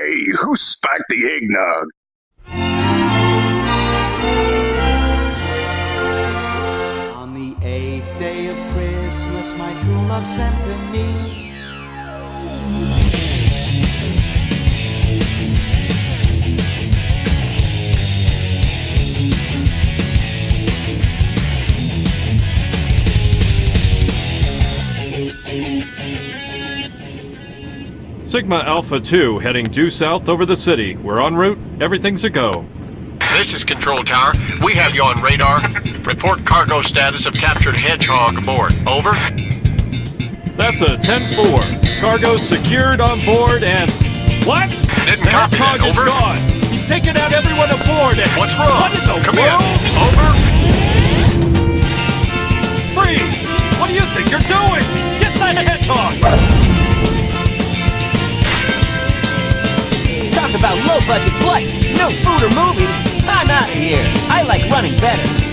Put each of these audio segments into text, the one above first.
Hey, who spiked the eggnog? On the 8th day of Christmas, my true love sent to me Sigma Alpha 2 heading due south over the city. We're en route. Everything's a go. This is Control Tower. We have you on radar. Report cargo status of captured Hedgehog aboard. Over. That's a 10-4. Cargo secured on board and... What? Didn't The copy that. Hedgehog is Over. gone. He's taken out everyone aboard and... What's wrong? What in the Come world? in. Over. Freeze! What do you think you're doing? Get that Hedgehog! Talk about low-budget flights, no food or movies. I'm out of here. I like running better.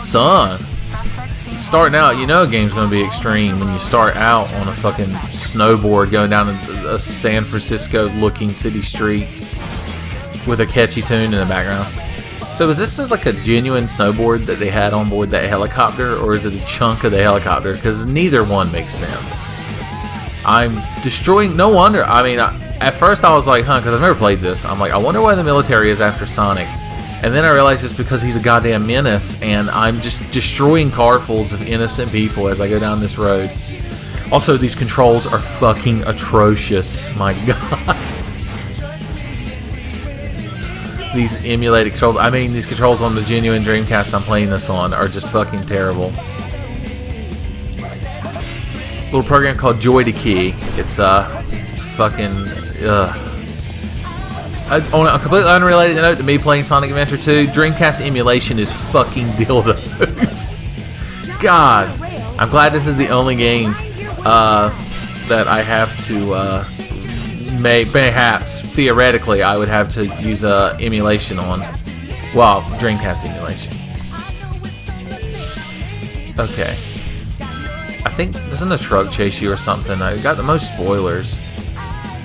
Son, starting out, you know a game's going to be extreme when you start out on a fucking snowboard going down a San Francisco looking city street with a catchy tune in the background. So is this like a genuine snowboard that they had on board that helicopter, or is it a chunk of the helicopter? Because neither one makes sense. I'm destroying, no wonder, I mean, at first I was like, because I've never played this, I'm like, I wonder why the military is after Sonic. And then I realized it's because he's a goddamn menace, and I'm just destroying carfuls of innocent people as I go down this road. Also, these controls are fucking atrocious. My god. These emulated controls, I mean, these controls on the genuine Dreamcast I'm playing this on are just fucking terrible. Little program called Joy to Key. It's fucking on a completely unrelated note to me playing Sonic Adventure 2, Dreamcast emulation is fucking dildos. God, I'm glad this is the only game that I have to, perhaps, theoretically, I would have to use emulation on. Well, Dreamcast emulation. Okay. I think, doesn't a truck chase you or something? I got the most spoilers.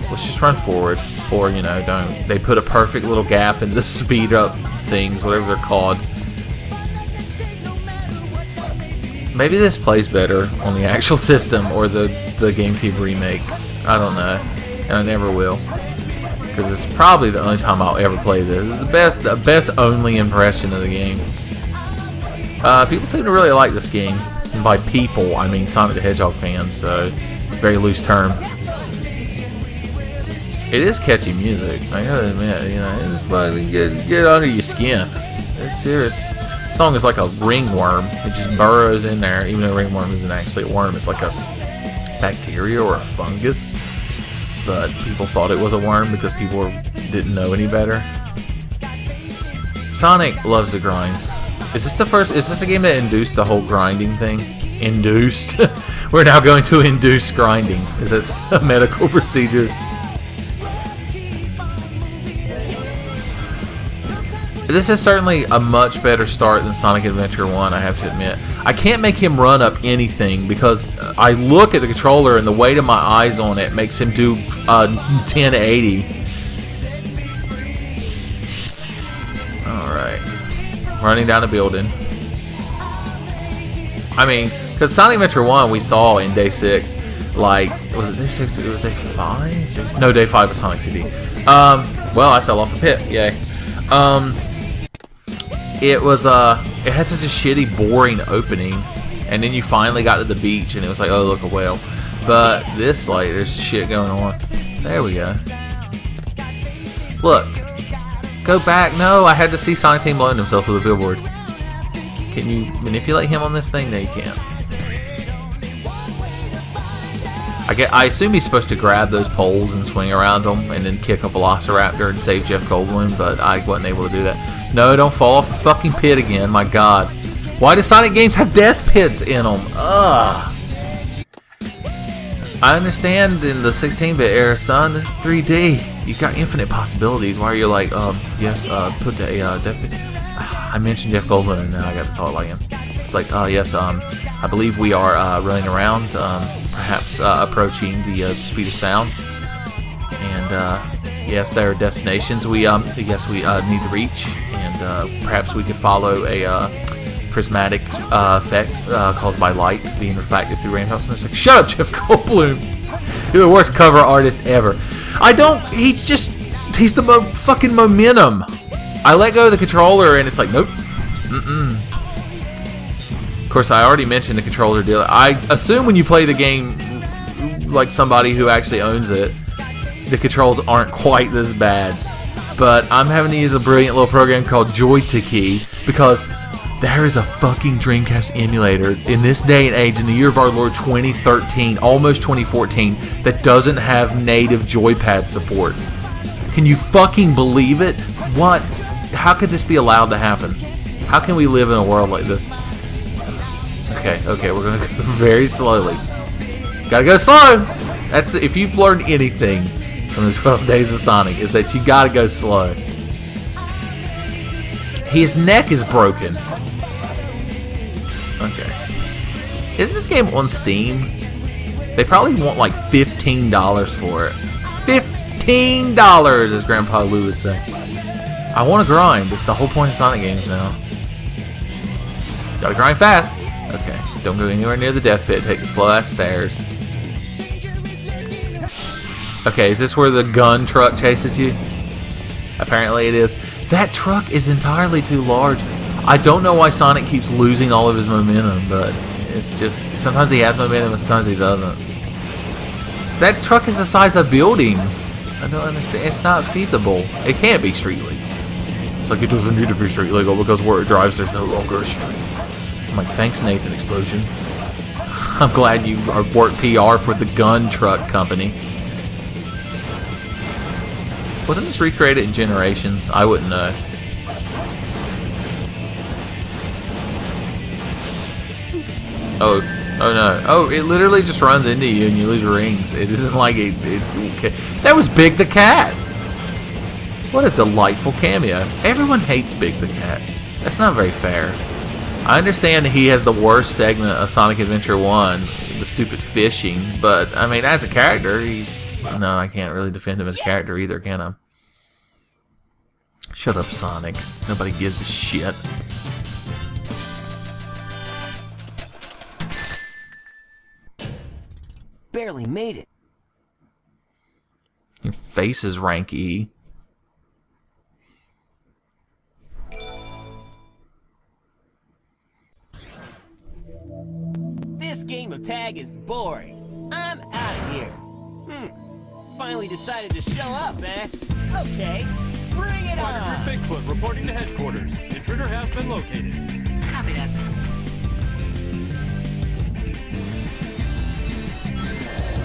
Let's just run forward. Or, you know, don't. They put a perfect little gap in the speed up things, whatever they're called. Maybe this plays better on the actual system or the GameCube remake. I don't know. And I never will. Because it's probably the only time I'll ever play this. It's the best only impression of the game. People seem to really like this game. And by people, I mean Sonic the Hedgehog fans, so very loose term. It is catchy music, I gotta admit, you know, it's fucking get under your skin. It's serious. The song is like a ringworm. It just burrows in there, even though a ringworm isn't actually a worm, it's like a bacteria or a fungus. But people thought it was a worm because people didn't know any better. Sonic loves to grind. Is this the game that induced the whole grinding thing? Induced? We're now going to induce grinding. Is this a medical procedure? This is certainly a much better start than Sonic Adventure 1, I have to admit. I can't make him run up anything because I look at the controller and the weight of my eyes on it makes him do 1080. Alright. Running down a building. I mean, because Sonic Adventure 1 we saw in Day 6, like, was it Day 6? It was Day 5? No, Day 5 was Sonic CD. Well, I fell off a pit, yay. It was, it had such a shitty, boring opening, and then you finally got to the beach, and it was like, oh, look, a whale. But this, like, there's shit going on. There we go. Look. Go back. No, I had to see Sonic Team blowing themselves with a billboard. Can you manipulate him on this thing? No, you can't. I assume he's supposed to grab those poles and swing around them and then kick a Velociraptor and save Jeff Goldblum, but I wasn't able to do that. No, don't fall off the fucking pit again, my god. Why do Sonic games have death pits in them? Ugh. I understand in the 16-bit era, son, this is 3D. You've got infinite possibilities. Why are you like, yes, put the death pit. I mentioned Jeff Goldblum and now I got to talk like him. It's like, yes, I believe we are running around, perhaps approaching the speed of sound. And yes, there are destinations we yes we need to reach, and perhaps we could follow a prismatic effect caused by light being reflected through rainbows. And it's like, shut up, Jeff Goldblum! You're the worst cover artist ever. He's the fucking momentum. I let go of the controller and it's like, nope. Of course, I already mentioned the controller deal. I assume when you play the game like somebody who actually owns it, the controls aren't quite this bad. But I'm having to use a brilliant little program called Joysticky because there is a fucking Dreamcast emulator in this day and age, in the year of our Lord 2013, almost 2014, that doesn't have native joypad support. Can you fucking believe it? What? How could this be allowed to happen? How can we live in a world like this? Okay, we're gonna go very slowly. Gotta go slow! That's if you've learned anything from the 12 Days of Sonic, is that you gotta go slow. His neck is broken. Okay. Isn't this game on Steam? They probably want like $15 for it. $15, as Grandpa Lou would say. I want to grind. It's the whole point of Sonic games now. Gotta grind fast. Okay, don't go anywhere near the death pit. Take the slow ass stairs. Okay, is this where the gun truck chases you? Apparently it is. That truck is entirely too large. I don't know why Sonic keeps losing all of his momentum, but it's just, sometimes he has momentum and sometimes he doesn't. That truck is the size of buildings. I don't understand. It's not feasible. It can't be street legal. It's like, it doesn't need to be street legal because where it drives there's no longer a street. I'm like, thanks, Nathan Explosion. I'm glad you work PR for the gun truck company. Wasn't this recreated in Generations? I wouldn't know. Oh no. Oh, it literally just runs into you and you lose rings. It isn't like okay. That was Big the Cat. What a delightful cameo. Everyone hates Big the Cat. That's not very fair. I understand that he has the worst segment of Sonic Adventure 1, the stupid fishing, but, I mean, as a character, he's... No, I can't really defend him as a character either, can I? Shut up, Sonic. Nobody gives a shit. Barely made it. Your face is rank E. This game of tag is boring. I'm out of here. Finally decided to show up, eh? Okay, bring it on! Monitor Bigfoot reporting to headquarters. Intruder has been located. Copy that.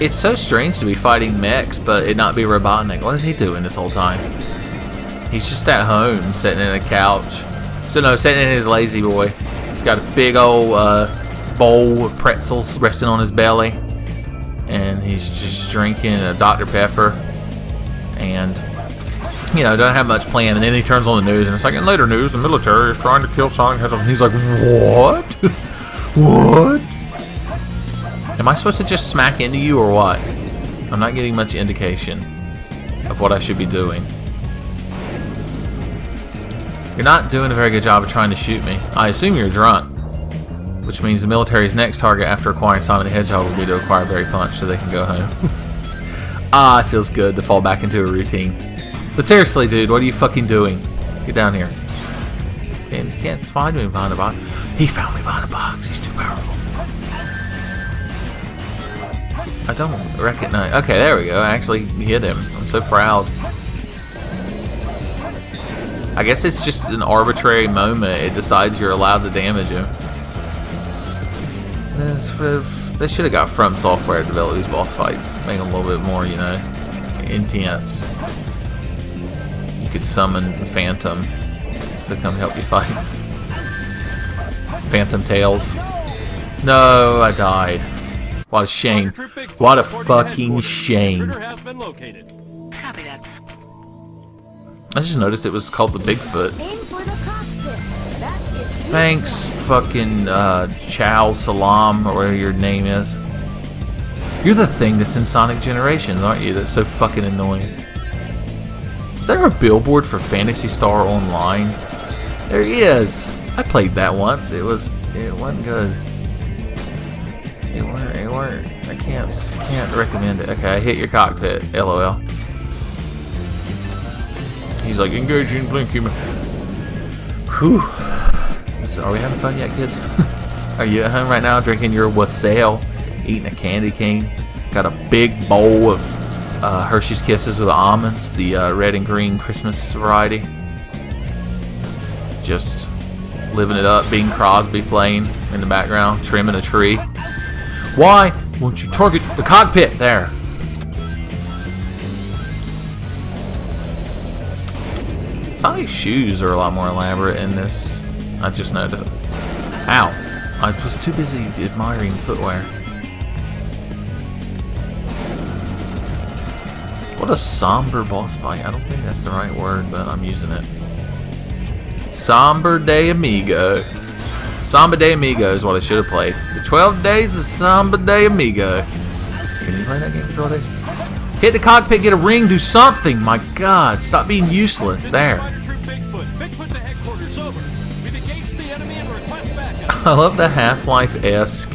It's so strange to be fighting mechs, but it not be Robotnik. What is he doing this whole time? He's just at home, sitting in a couch. So no, sitting in his lazy boy. He's got a big old bowl of pretzels resting on his belly. And he's just drinking a Dr. Pepper. And, you know, don't have much planned. And then he turns on the news, and it's like, in later news, the military is trying to kill Sonic Hedgehog. And he's like, what? What? Am I supposed to just smack into you or what? I'm not getting much indication of what I should be doing. You're not doing a very good job of trying to shoot me. I assume you're drunk. Which means the military's next target after acquiring Sonic the Hedgehog will be to acquire Berry Punch so they can go home. It feels good to fall back into a routine. But seriously, dude, what are you fucking doing? Get down here. You can't find me behind a box. He found me behind a box. He's too powerful. I don't recognize. Okay, there we go. I actually hit him. I'm so proud. I guess it's just an arbitrary moment. It decides you're allowed to damage him. They should have got From Software to develop these boss fights. Make them a little bit more, you know, intense. You could summon Phantom to come help you fight. Phantom Tails. No, I died. What a shame. What a fucking shame. Copy that. I just noticed it was called the Bigfoot. Aim for the cockpit. That's it. Thanks, fucking Chow Salam, or whatever your name is. You're the thing that's in Sonic Generations, aren't you? That's so fucking annoying. Was there a billboard for Phantasy Star Online? There he is. I played that once. It wasn't good. It weren't. I can't recommend it. Okay, I hit your cockpit. LOL. He's like, engaging Blinky. Whew. Are we having fun yet, kids? Are you at home right now drinking your wassail, eating a candy cane? Got a big bowl of Hershey's Kisses with almonds, the red and green Christmas variety. Just living it up. Bing Crosby playing in the background, trimming a tree. Why won't you target the cockpit there? Sonic's shoes are a lot more elaborate in this. I just noticed. Ow. I was too busy admiring footwear. What a somber boss fight. I don't think that's the right word, but I'm using it. Somber de Amigo. Samba de Amigo is what I should have played. The 12 days of Samba de Amigo. Can you play that game for 12 days? Hit the cockpit, get a ring, do something. My God, stop being useless. There. I love the Half-Life-esque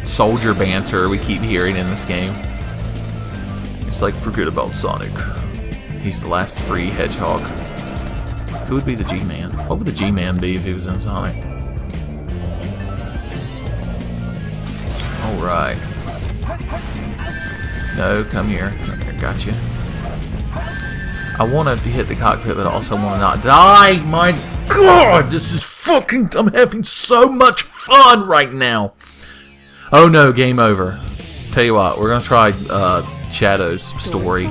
soldier banter we keep hearing in this game. It's like, forget about Sonic. He's the last free hedgehog. Who would be the G-Man? What would the G-Man be if he was in Sonic? Alright. No, come here. Okay, gotcha. I want to hit the cockpit, but I also want to not die. My God, this is fucking... I'm having so much fun right now. Oh no, game over. Tell you what, we're going to try Shadow's story.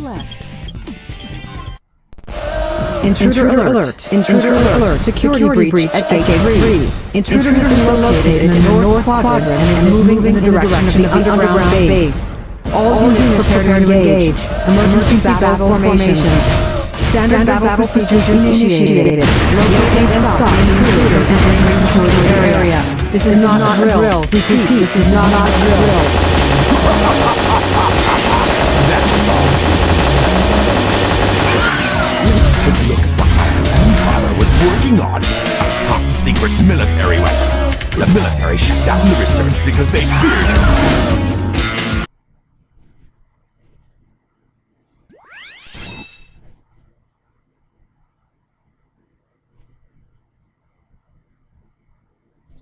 Intruder alert! Intruder alert! Security breach at Gate 3. Intruder has been located in the north quadrant and is moving in the direction of the underground base. All units prepare to engage. Emergency battle formations. Standard battle procedures initiated. Locate and stop intruder entering the security area. This is not a drill. Repeat, this is not a drill. Look at what my grandfather was working on. A top secret military weapon. The military shut down the research because they feared it.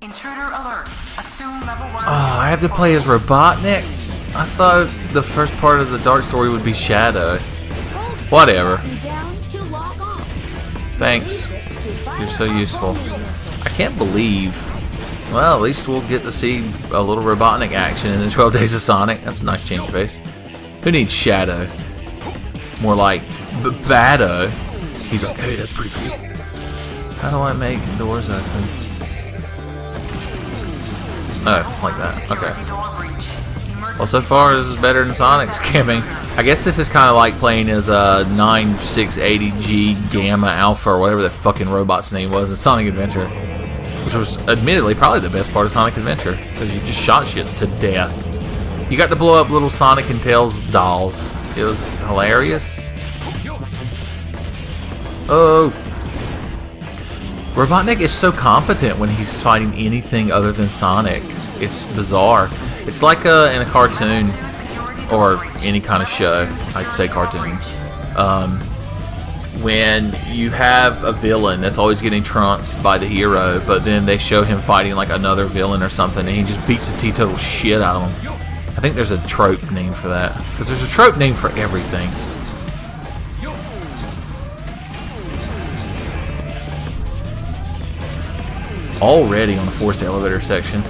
Intruder alert. Assume level 1. Oh, I have to play as Robotnik? I thought the first part of the Dark Story would be Shadow. Whatever. Thanks. You're so useful. I can't believe... Well, at least we'll get to see a little Robotnik action in the 12 Days of Sonic. That's a nice change of pace. Who needs Shadow? More like Bado. He's like, hey, that's pretty cool. How do I make doors open? Oh, like that. Okay. Well, so far this is better than Sonic's camping. I guess this is kind of like playing as a 9680G Gamma Alpha or whatever the fucking robot's name was in Sonic Adventure, which was admittedly probably the best part of Sonic Adventure because you just shot shit to death. You got to blow up little Sonic and Tails dolls. It was hilarious. Oh. Robotnik is so competent when he's fighting anything other than Sonic. It's bizarre. It's like in a cartoon or any kind of show. I'd say cartoon. When you have a villain that's always getting trounced by the hero, but then they show him fighting like another villain or something, and he just beats the teetotal shit out of him. I think there's a trope name for that, because there's a trope name for everything. Already on the forced elevator section.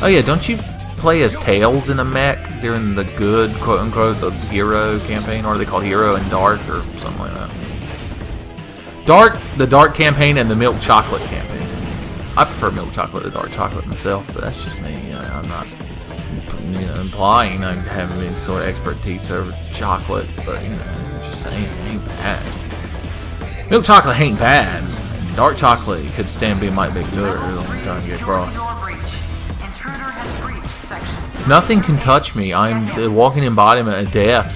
Oh yeah, don't you play as Tails in a mech during the good, quote-unquote, the Hero campaign? Or are they called Hero and Dark or something like that? The Dark campaign and the Milk Chocolate campaign. I prefer Milk Chocolate to Dark Chocolate myself, but that's just me. I'm not implying I have any sort of expertise over chocolate, but just saying it ain't bad. Milk chocolate ain't bad. Dark chocolate could stand being might be good. I'm trying to get across. Nothing can touch me. I'm the walking embodiment of death.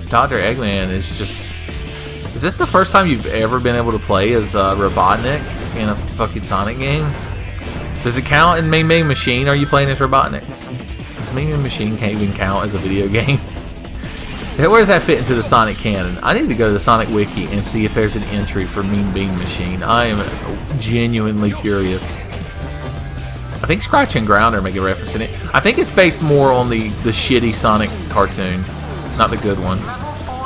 Dr. Eggman is just... Is this the first time you've ever been able to play as Robotnik in a fucking Sonic game? Does it count in Mean Bean Machine? Are you playing as Robotnik? Does Mean Bean Machine can't even count as a video game? Where does that fit into the Sonic canon? I need to go to the Sonic Wiki and see if there's an entry for Mean Bean Machine. I am genuinely curious. I think Scratch and Grounder make a reference in it. I think it's based more on the shitty Sonic cartoon, not the good one.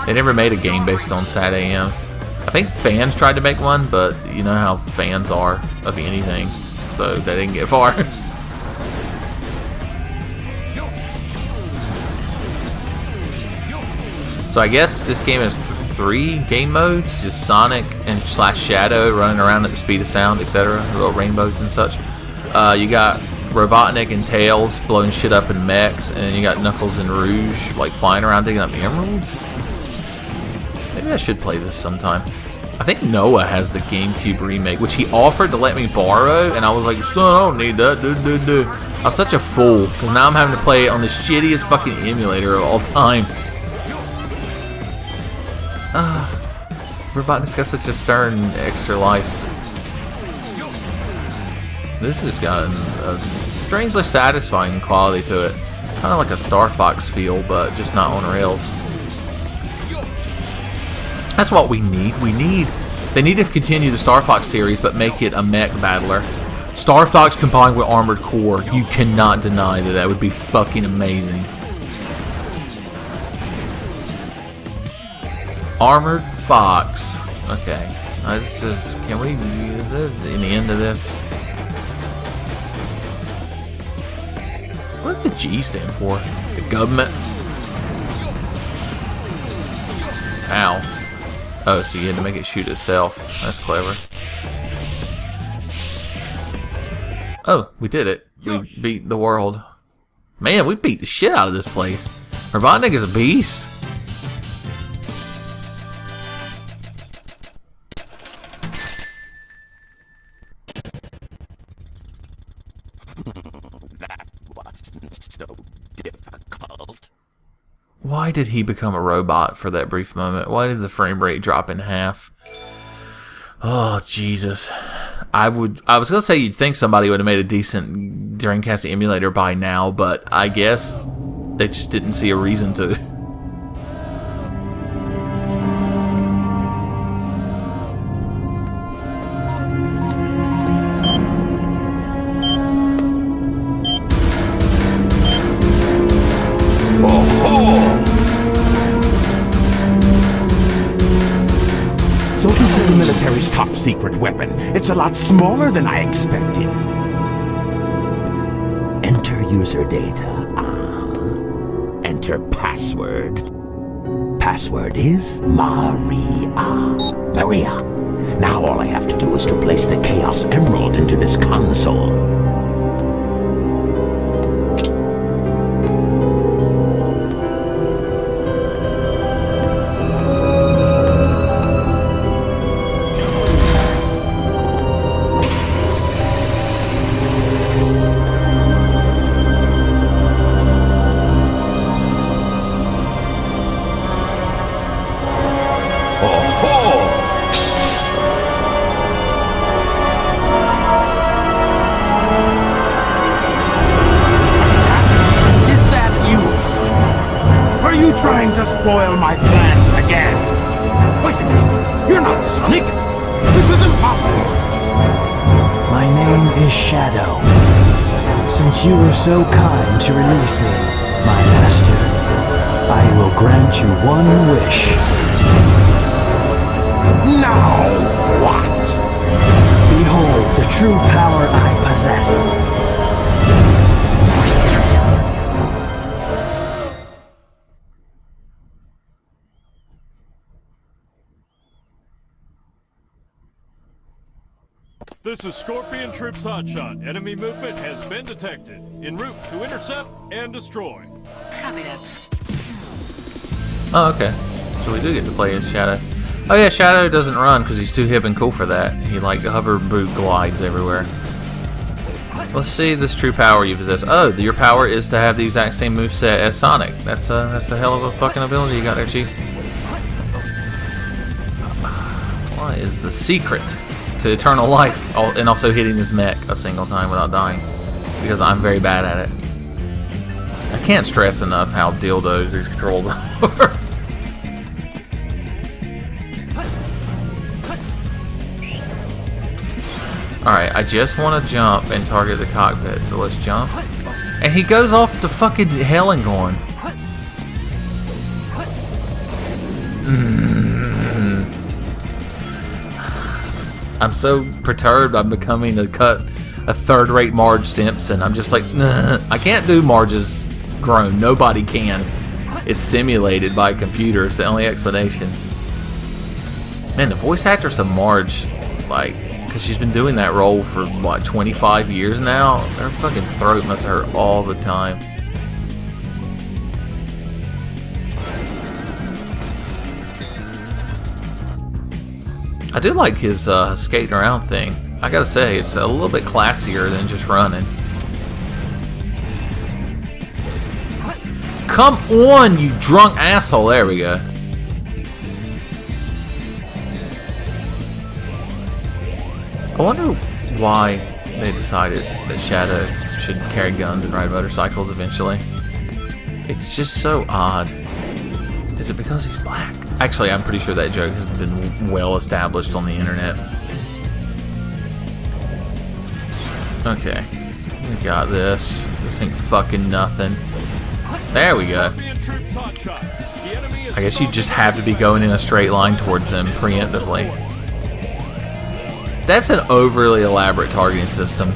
They never made a game based on Sad AM. I think fans tried to make one, but you know how fans are of anything, so they didn't get far. So I guess this game has 3 game modes, just Sonic and /Shadow running around at the speed of sound, etc. Little rainbows and such. You got Robotnik and Tails blowing shit up in mechs, and then you got Knuckles and Rouge like flying around digging up emeralds. Maybe I should play this sometime. I think Noah has the GameCube remake, which he offered to let me borrow, and I was like, son, I don't need that, dude. I was such a fool, because now I'm having to play it on the shittiest fucking emulator of all time. Robotnik's got such a stern extra life. This has got a strangely satisfying quality to it. Kind of like a Star Fox feel, but just not on rails. That's what we need. They need to continue the Star Fox series, but make it a mech battler. Star Fox combined with Armored Core. You cannot deny that would be fucking amazing. Armored Fox. Okay. Is there an end to this? What does the G stand for? The government? Ow. Oh, so you had to make it shoot itself. That's clever. Oh, we did it. We beat the world. Man, we beat the shit out of this place. Robotnik is a beast. That wasn't so difficult. Why did he become a robot for that brief moment? Why did the frame rate drop in half? Oh, Jesus. I was going to say you'd think somebody would have made a decent Dreamcast emulator by now, but I guess they just didn't see a reason to. So this is the military's top secret weapon. It's a lot smaller than I expected. Enter user data. Enter password. Password is Maria. Now all I have to do is to place the Chaos Emerald into this console. Trying to spoil my plans again. Wait a minute. You're not Sonic. This is impossible. My name is Shadow. Since you were so kind to release me, my master, I will grant you one wish. Now what? Behold the true power I possess. This is Scorpion Troops Hotshot. Enemy movement has been detected. En route to intercept and destroy. Copy that. Oh, okay. So we do get to play as Shadow. Oh yeah, Shadow doesn't run because he's too hip and cool for that. He like hover boot glides everywhere. Let's see this true power you possess. Oh, your power is to have the exact same moveset as Sonic. That's a hell of a fucking ability you got there, Chief. What is the secret to eternal life? Oh, and also hitting his mech a single time without dying. Because I'm very bad at it. I can't stress enough how dildos these controls are. Alright, I just want to jump and target the cockpit, so let's jump. And he goes off to fucking Hellengorn. I'm so perturbed I'm becoming a third-rate Marge Simpson. I'm just like, nah, I can't do Marge's groan. Nobody can. It's simulated by a computer. It's the only explanation. Man, the voice actress of Marge, like, because she's been doing that role for, what, 25 years now? Her fucking throat must hurt all the time. I do like his skating around thing. I gotta say, it's a little bit classier than just running. Come on, you drunk asshole. There we go. I wonder why they decided that Shadow should carry guns and ride motorcycles eventually. It's just so odd. Is it because he's black? Actually, I'm pretty sure that joke has been well established on the internet. Okay. We got this. This ain't fucking nothing. There we go. I guess you just have to be going in a straight line towards them preemptively. That's an overly elaborate targeting system.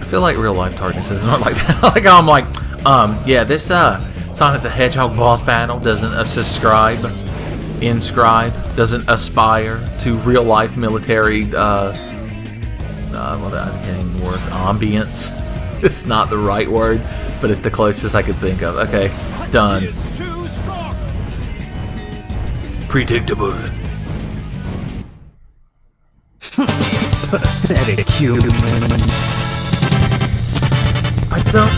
I feel like real life targeting systems aren't like that. Like I'm like, yeah, this Sonic the Hedgehog boss battle doesn't inscribe, doesn't aspire to real life military well, I can't even word ambience. It's not the right word, but it's the closest I could think of. Okay, done. Predictable. Pathetic humans. I don't...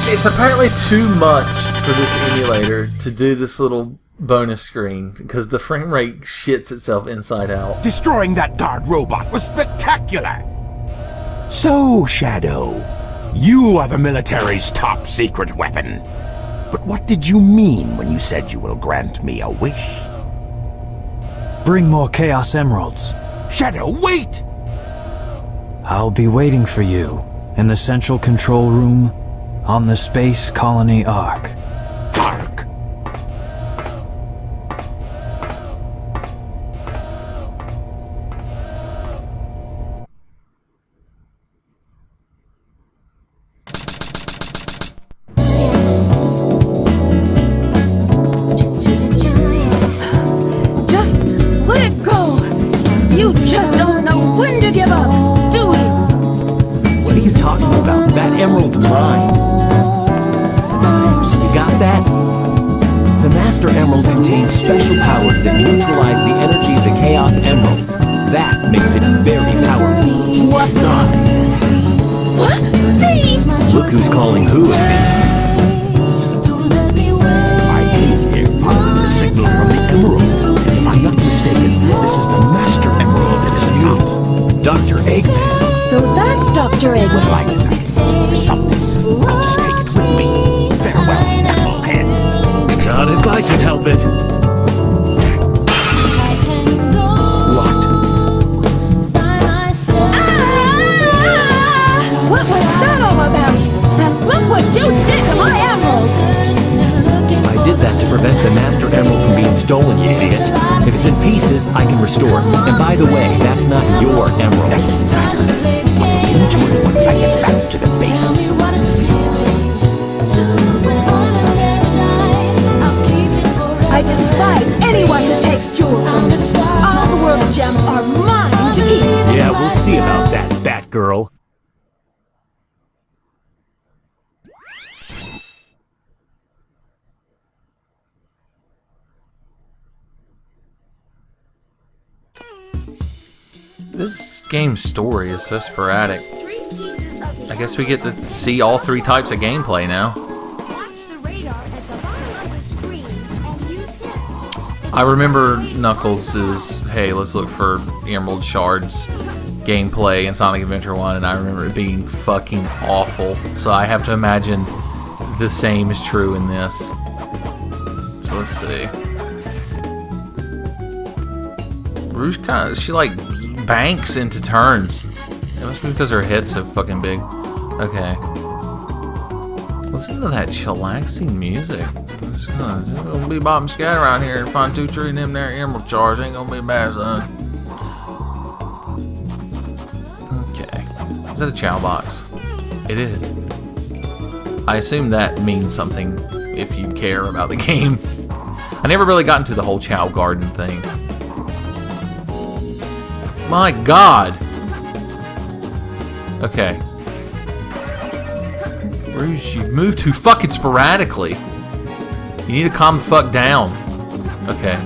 It's apparently too much for this emulator to do this little bonus screen, because the frame rate shits itself inside out. Destroying that guard robot was spectacular! So, Shadow, you are the military's top secret weapon. But what did you mean when you said you will grant me a wish? Bring more Chaos Emeralds. Shadow, wait! I'll be waiting for you in the central control room on the Space Colony Ark. Ark? Just let it go! You just don't know when to give up, do you? What are you talking about? That emerald's mine. You got that? The Master Emerald contains special powers that neutralize the energy of the Chaos Emeralds. That makes it very powerful. What the? What? Please! Look who's calling who a thief. I came here following the signal from the Emerald. If I'm not mistaken, this is the Master Emerald, is it not? Dr. Eggman. So that's Dr. Eggman. Well, I was for something. I'll just take it with me. Farewell, Applehead. Not if I could help it. What? What was that all about? And look what you did to my emerald! I did that to prevent the Master Emerald from being stolen, you idiot. If it's in pieces, I can restore it. And by the way, that's not your emerald. That's not. I'll look into it once I get back to the base. I despise anyone who takes jewels from me. All the world's gems are mine to keep. Yeah, we'll see about that, Batgirl. This game's story is so sporadic. I guess we get to see all 3 types of gameplay now. I remember Knuckles' hey, let's look for Emerald Shards gameplay in Sonic Adventure 1, and I remember it being fucking awful. So I have to imagine the same is true in this. So let's see. Rouge she like banks into turns. It must be because her head's so fucking big. Okay. Listen to that chillaxing music. It's gonna be bob and scat around here and find 2, 3 of them there emerald shards. Ain't gonna be bad, son. Okay. Is that a chow box? It is. I assume that means something if you care about the game. I never really got into the whole chow garden thing. My God! Okay. Rouge, you move too fucking sporadically. You need to calm the fuck down. Okay.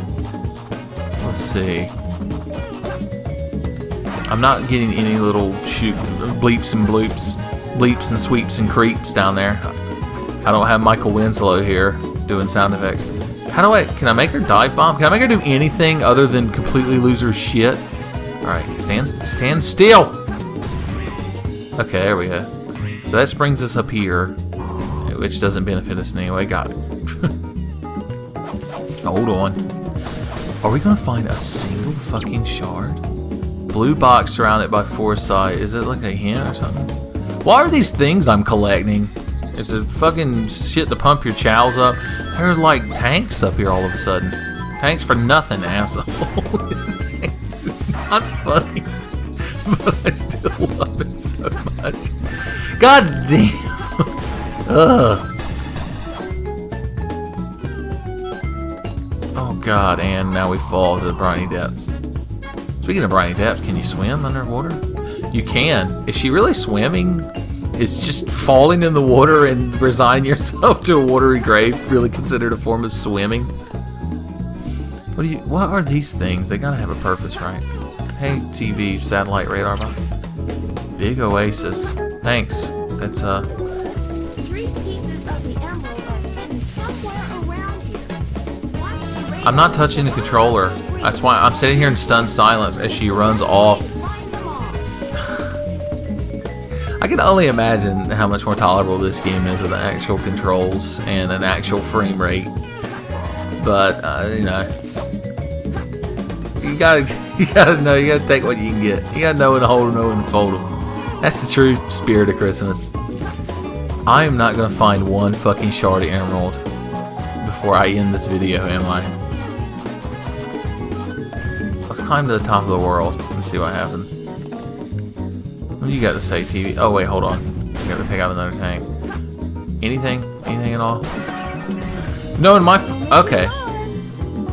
Let's see. I'm not getting any little bleeps and bloops, bleeps and sweeps and creeps down there. I don't have Michael Winslow here doing sound effects. Can I make her dive bomb? Can I make her do anything other than completely lose her shit? Alright, stand still! Okay, there we go. So that brings us up here, which doesn't benefit us in any way. Got it. Hold on. Are we gonna find a single fucking shard? Blue box surrounded by 4 sides. Is it like a hint or something? What are these things I'm collecting? Is it fucking shit to pump your chows up? There are like tanks up here all of a sudden. Tanks for nothing, asshole. It's not funny, but I still love it so much. God damn. Ugh. Oh God, and now we fall to the briny depths. Speaking of briny depths, can you swim underwater? You can. Is she really swimming? Is just falling in the water and resign yourself to a watery grave really considered a form of swimming? What are these things? They gotta have a purpose, right? Hey, TV, satellite radar box. Big oasis. Thanks. That's 3 pieces of the emerald are hidden somewhere around here. Watch the radar. I'm not touching the controller. That's why I'm sitting here in stunned silence as she runs off. I can only imagine how much more tolerable this game is with the actual controls and an actual frame rate. But you know, you gotta know. You gotta take what you can get. You gotta know when to hold them, know when to fold them. That's the true spirit of Christmas. I am not gonna find one fucking shard of emerald before I end this video, am I? Let's climb to the top of the world and see what happens. What do you got to say, TV? Oh wait, hold on. I gotta take out another tank. Anything? Anything at all? No, in my... Okay.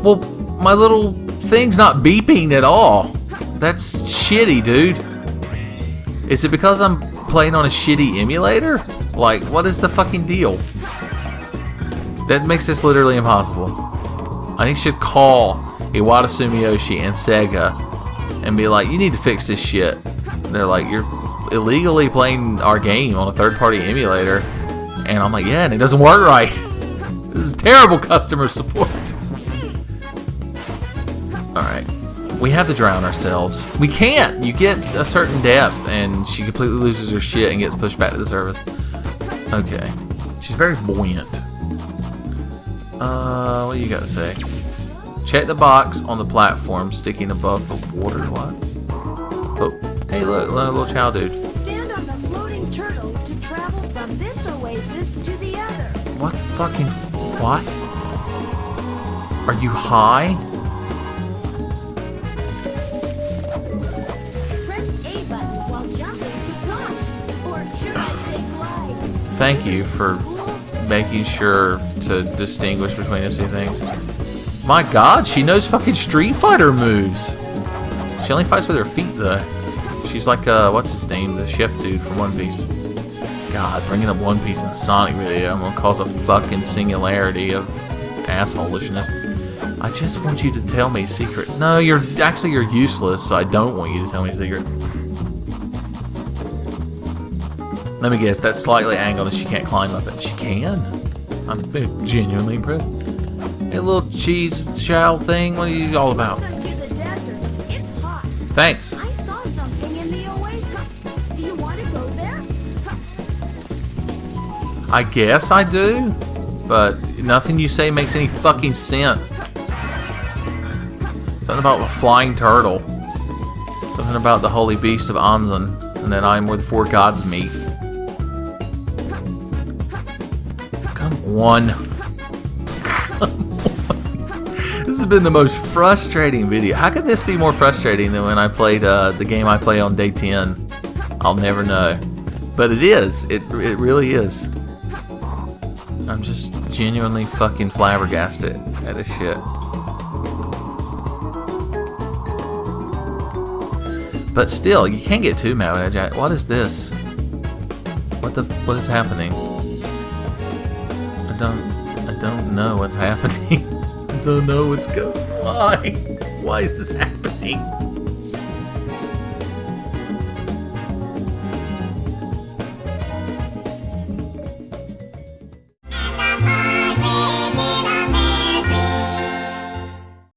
Well, my little thing's not beeping at all. That's shitty, dude. Is it because I'm playing on a shitty emulator? Like, what is the fucking deal? That makes this literally impossible. I should call Iwata Sumiyoshi and Sega and be like, you need to fix this shit. And they're like, you're illegally playing our game on a third-party emulator. And I'm like, yeah, and it doesn't work right. This is terrible customer support. Alright. We have to drown ourselves. We can't! You get a certain depth and she completely loses her shit and gets pushed back to the surface. Okay. She's very buoyant. What do you got to say? Check the box on the platform sticking above the water. What? Oh, hey look, little chow dude. Stand on the floating turtle to travel from this oasis to the other. What fucking... What? Are you high? Press A button while jumping to run, or should I say glide? Thank you for making sure to distinguish between those two things. My God, she knows fucking Street Fighter moves. She only fights with her feet, though. She's like, what's his name? The chef dude from One Piece. God, bringing up One Piece in a Sonic video, I'm gonna cause a fucking singularity of assholishness. I just want you to tell me a secret. No, you're useless, so I don't want you to tell me a secret. Let me guess, that's slightly angled and she can't climb up it. She can? I'm genuinely impressed. Hey, little cheese chow thing, what are you all about? Welcome to the desert. It's hot. Thanks. I saw something in the oasis. Do you want to go there? I guess I do, but nothing you say makes any fucking sense. Something about a flying turtle. Something about the holy beast of Anzan, and that I am where the four gods meet. Come on. This has been the most frustrating video. How could this be more frustrating than when I played the game I play on day 10? I'll never know. But it is. It really is. I'm just genuinely fucking flabbergasted at this shit. But still, you can't get too mad at it. What is this? What is happening? I don't know what's happening. I don't know what's going on. Why is this happening?